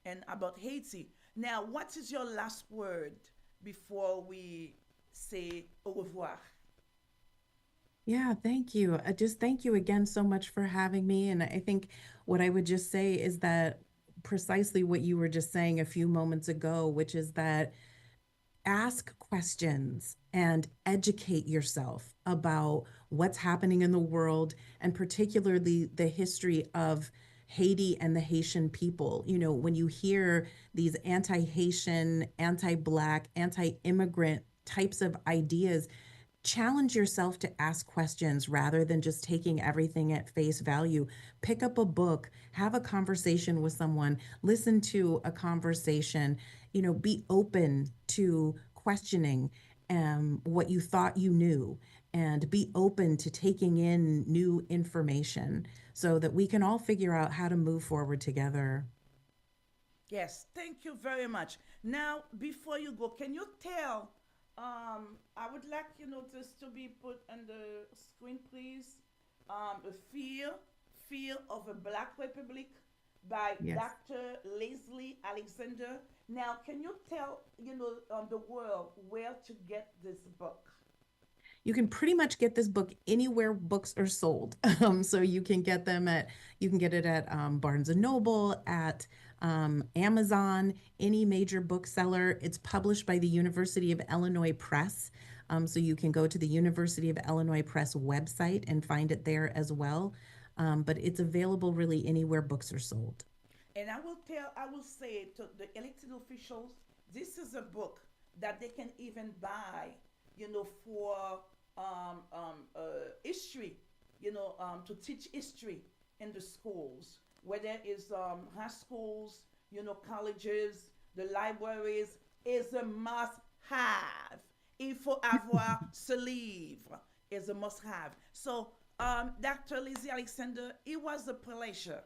A: and about Haiti. Now, what is your last word before we say au revoir?
B: Yeah, thank you. Just thank you again so much for having me. And I think what I would just say is that precisely what you were just saying a few moments ago, which is that ask questions and educate yourself about what's happening in the world, and particularly the history of Haiti and the Haitian people. When you hear these anti-Haitian, anti-Black, anti-immigrant types of ideas, challenge yourself to ask questions rather than just taking everything at face value. Pick up a book, have a conversation with someone, listen to a conversation, be open to questioning what you thought you knew, and be open to taking in new information so that we can all figure out how to move forward together.
A: Yes, thank you very much. Now, before you go, can you tell? I would like this to be put on the screen, please. The Fear of a Black Republic by
B: Yes.
A: Dr. Leslie Alexander. Now, can you tell the world where to get this book?
B: You can pretty much get this book anywhere books are sold. So you can get it at Barnes and Noble, at Amazon, any major bookseller. It's published by the University of Illinois Press. So you can go to the University of Illinois Press website and find it there as well. But it's available really anywhere books are sold.
A: And I will say to the elected officials, this is a book that they can even buy, for history, to teach history in the schools, whether it's high schools, colleges, the libraries, is a must-have. Il faut avoir ce livre is a must-have. So, Dr. Lizzie Alexander, it was a pleasure.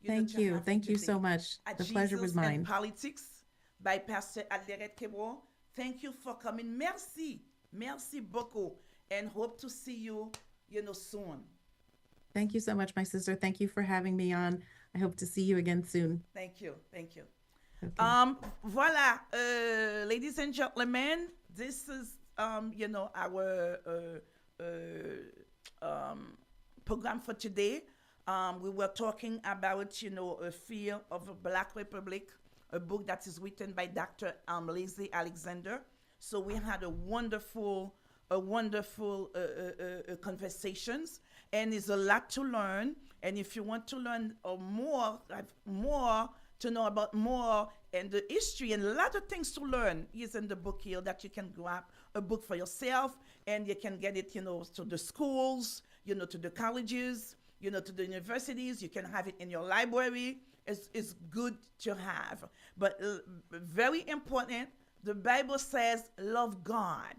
B: Thank you. Thank you so much. The pleasure was mine.
A: And Politics by Pastor Adlerette Kébreau. Thank you for coming. Merci. Merci beaucoup. And hope to see you, soon.
B: Thank you so much, my sister. Thank you for having me on. I hope to see you again soon.
A: Thank you. Thank you.
B: Okay.
A: Voilà, ladies and gentlemen, this is, our program for today. We were talking about, A Fear of a Black Republic, a book that is written by Dr. Lizzie Alexander. So we had a wonderful conversations, and it's a lot to learn. And if you want to learn more, to know about more and the history and a lot of things to learn is in the book here that you can grab a book for yourself, and you can get it, to the schools, to the colleges, to the universities. You can have it in your library. It's good to have. But very important, the Bible says, love God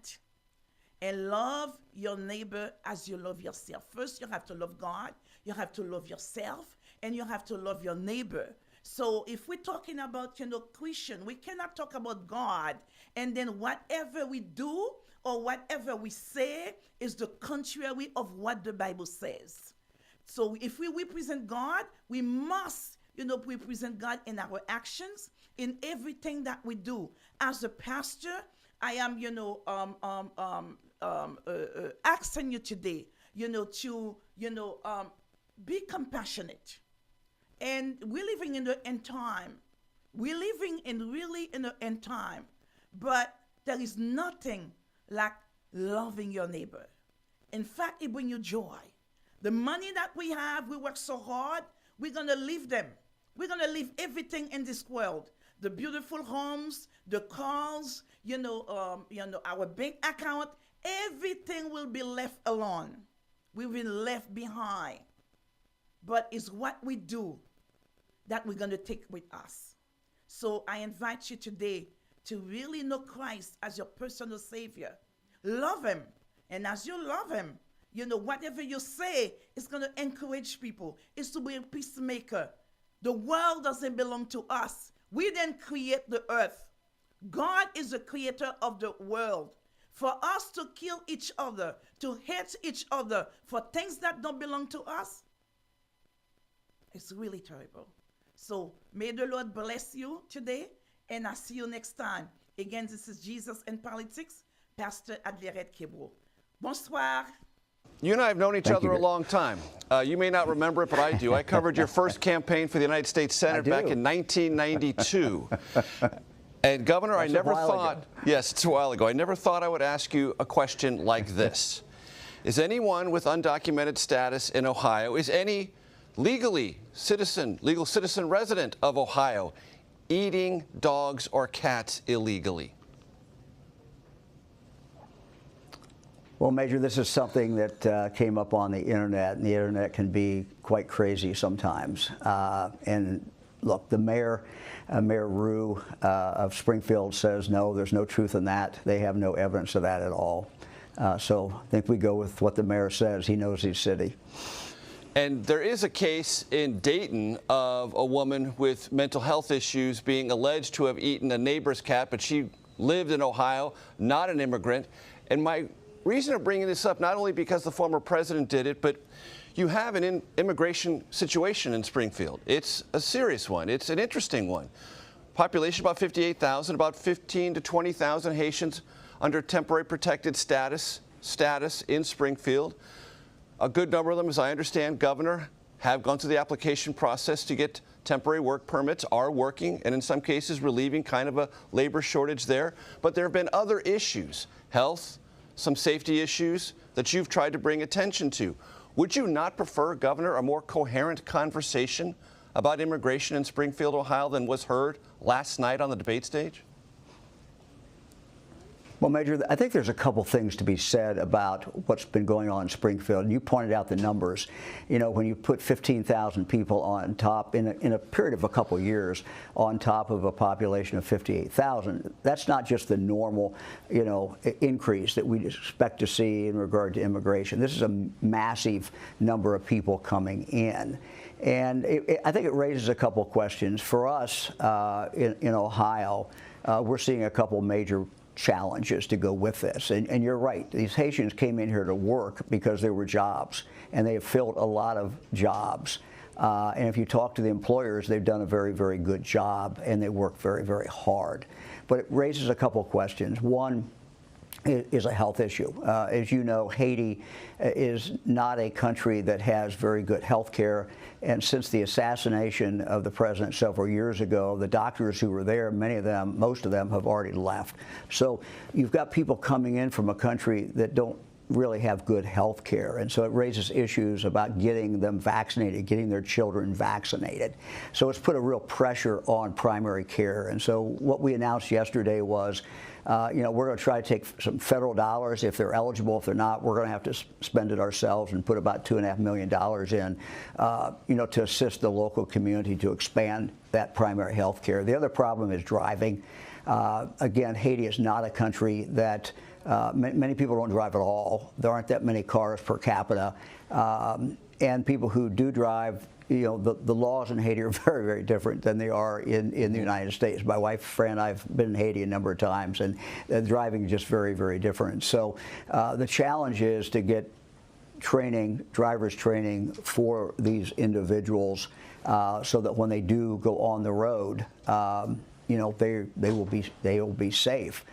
A: and love your neighbor as you love yourself. First, you have to love God, you have to love yourself, and you have to love your neighbor. So if we're talking about, Christian, we cannot talk about God and then whatever we do or whatever we say is the contrary of what the Bible says. So if we represent God, we must, represent God in our actions, in everything that we do. As a pastor, I am, asking you today, to, be compassionate. And we're living in the end time. We're living in the end time. But there is nothing like loving your neighbor. In fact, it brings you joy. The money that we have, we work so hard, we're going to leave them. We're going to leave everything in this world. The beautiful homes, the cars, our bank account, everything will be left alone. We've been left behind. But it's what we do that we're going to take with us. So I invite you today to really know Christ as your personal Savior. Love Him. And as you love Him, whatever you say is going to encourage people. It's to be a peacemaker. The world doesn't belong to us. We didn't create the earth. God is the creator of the world. For us to kill each other, to hate each other for things that don't belong to us, it's really terrible. So may the Lord bless you today, and I'll see you next time. Again, this is Jesus and Politics, Pastor Adlerette Kébreau. Bonsoir.
C: You and I have known each other a long time. You may not remember it, but I do. I covered your first campaign for the United States Senate back in 1992. And Governor, I never thought, yes, it's a while ago, I never thought I would ask you a question like this. Is anyone with undocumented status in Ohio, is any legal citizen resident of Ohio eating dogs or cats illegally?
D: Well, Major, this is something that came up on the internet, and the internet can be quite crazy sometimes. And look, the mayor, Mayor Rue of Springfield, says no, there's no truth in that. They have no evidence of that at all. So I think we go with what the mayor says. He knows his city.
C: And there is a case in Dayton of a woman with mental health issues being alleged to have eaten a neighbor's cat, but she lived in Ohio, not an immigrant. And my reason of bringing this up, not only because the former president did it, but you have an immigration situation in Springfield. It's a serious one. It's an interesting one. Population about 58,000, about 15 to 20,000 Haitians under temporary protected status in Springfield. A good number of them, as I understand, Governor, have gone through the application process to get temporary work permits, are working, and in some cases relieving kind of a labor shortage there. But there have been other issues, health, some safety issues that you've tried to bring attention to. Would you not prefer, Governor, a more coherent conversation about immigration in Springfield, Ohio than was heard last night on the debate stage?
D: Well, Major, I think there's a couple things to be said about what's been going on in Springfield. And you pointed out the numbers. You know, when you put 15,000 people on top in a period of a couple years on top of a population of 58,000, that's not just the normal, increase that we expect to see in regard to immigration. This is a massive number of people coming in. And I think it raises a couple questions. For us in Ohio, we're seeing a couple major challenges to go with this. And you're right, these Haitians came in here to work because there were jobs, and they have filled a lot of jobs. And if you talk to the employers, they've done a very, very good job, and they work very, very hard. But it raises a couple questions. One, is a health issue. As you know, Haiti is not a country that has very good health care. And since the assassination of the president several years ago, the doctors who were there, many of them, most of them have already left. So you've got people coming in from a country that don't really have good health care. And so it raises issues about getting them vaccinated, getting their children vaccinated. So it's put a real pressure on primary care. And so what we announced yesterday was, you know, we're going to try to take some federal dollars if they're eligible. If they're not, we're going to have to spend it ourselves and put about $2.5 million in, you know, to assist the local community to expand that primary health care. The other problem is driving. Again, Haiti is not a country that many people don't drive at all. There aren't that many cars per capita. And people who do drive, you know, the laws in Haiti are very, very different than they are in the United States. My wife, Fran, I've been in Haiti a number of times, and driving is just very, very different. So the challenge is to get training, driver's training for these individuals so that when they do go on the road, you know, they will be safe.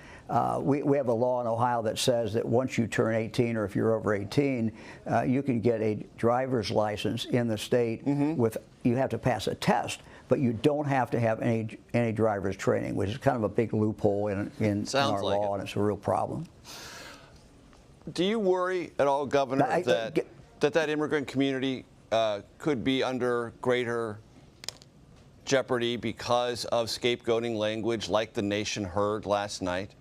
D: We have a law in Ohio that says that once you turn 18, or if you're over 18, you can get a driver's license in the state. With you have to pass a test, but you don't have to have any driver's training, which is kind of a big loophole in our law, and it's a real problem.
C: Do you worry at all, Governor, that immigrant community could be under greater jeopardy because of scapegoating language like the nation heard last night?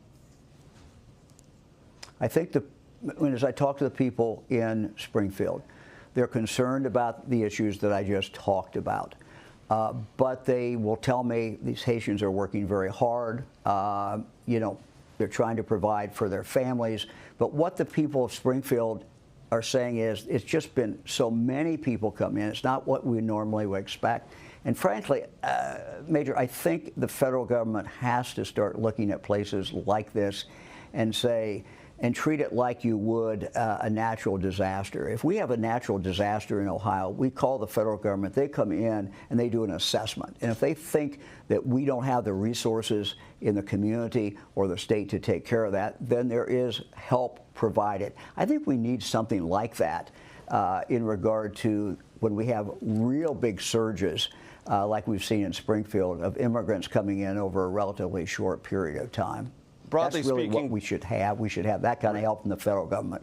D: I think as I talk to the people in Springfield, they're concerned about the issues that I just talked about. But they will tell me these Haitians are working very hard. You know, they're trying to provide for their families. But what the people of Springfield are saying is it's just been so many people come in. It's not what we normally would expect. And frankly, Major, I think the federal government has to start looking at places like this and treat it like you would a natural disaster. If we have a natural disaster in Ohio, we call the federal government, they come in and they do an assessment. And if they think that we don't have the resources in the community or the state to take care of that, then there is help provided. I think we need something like that in regard to when we have real big surges like we've seen in Springfield of immigrants coming in over a relatively short period of time.
C: Broadly
D: That's really
C: speaking,
D: what we should have. We should have that kind of help from the federal government.